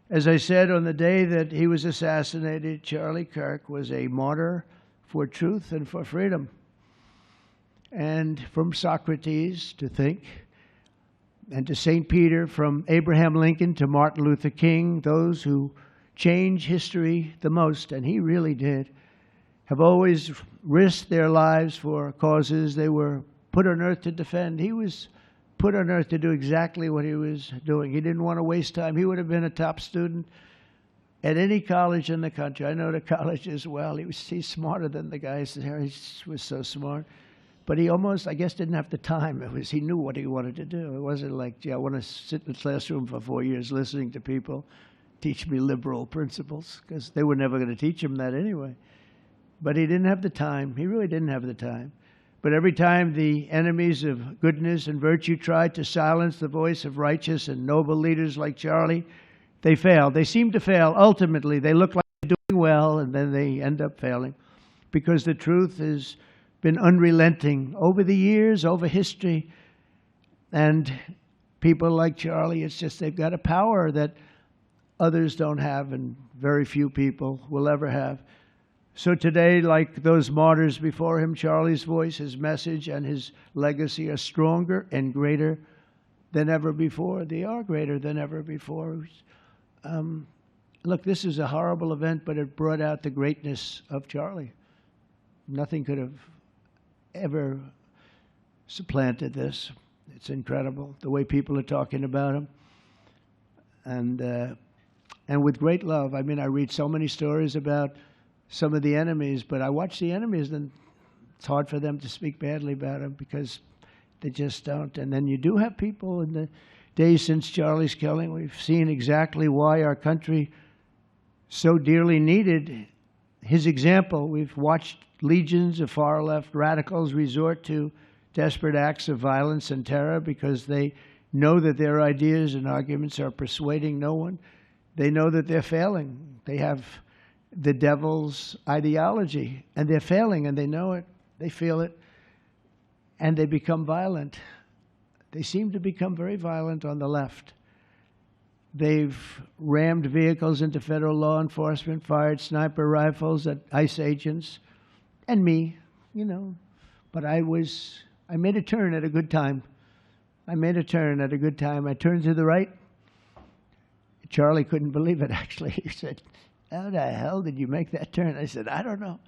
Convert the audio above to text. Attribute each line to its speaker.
Speaker 1: As I said, on the day that he was assassinated, Charlie Kirk was a martyr for truth and for freedom. And from Socrates to think, and to St. Peter, from Abraham Lincoln to Martin Luther King, those who change history the most, and he really did, have always risked their lives for causes they were put on earth to defend. He was put on earth to do exactly what he was doing. He didn't want to waste time. He would have been a top student at any college in the country. I know the colleges well. He's smarter than the guys there. He was so smart. But he almost, I guess, didn't have the time. He knew what he wanted to do. It wasn't like, gee, I want to sit in the classroom for 4 years listening to people teach me liberal principles, because they were never going to teach him that anyway. But he didn't have the time. He really didn't have the time. But every time the enemies of goodness and virtue tried to silence the voice of righteous and noble leaders like Charlie, they failed. They seem to fail. Ultimately, they look like they're doing well, and then they end up failing, because the truth has been unrelenting over the years, over history. And people like Charlie, it's just they've got a power that others don't have, and very few people will ever have. So today, like those martyrs before him, Charlie's voice, his message, and his legacy are stronger and greater than ever before. They are greater than ever before. Look, this is a horrible event, but it brought out the greatness of Charlie. Nothing could have ever supplanted this. It's incredible, the way people are talking about him. And with great love. I mean, I read so many stories about some of the enemies, but I watch the enemies, and it's hard for them to speak badly about him because they just don't. And then you do have people in the days since Charlie's killing, we've seen exactly why our country so dearly needed his example. We've watched legions of far-left radicals resort to desperate acts of violence and terror because they know that their ideas and arguments are persuading no one. They know that they're failing. They have the devil's ideology, and they're failing, and they know it. They feel it, and they become violent. They seem to become very violent on the left. They've rammed vehicles into federal law enforcement, fired sniper rifles at ICE agents, and me, you know. But I made a turn at a good time. I made a turn at a good time. I turned to the right. Charlie couldn't believe it, actually. He said, how the hell did you make that turn? I said, I don't know.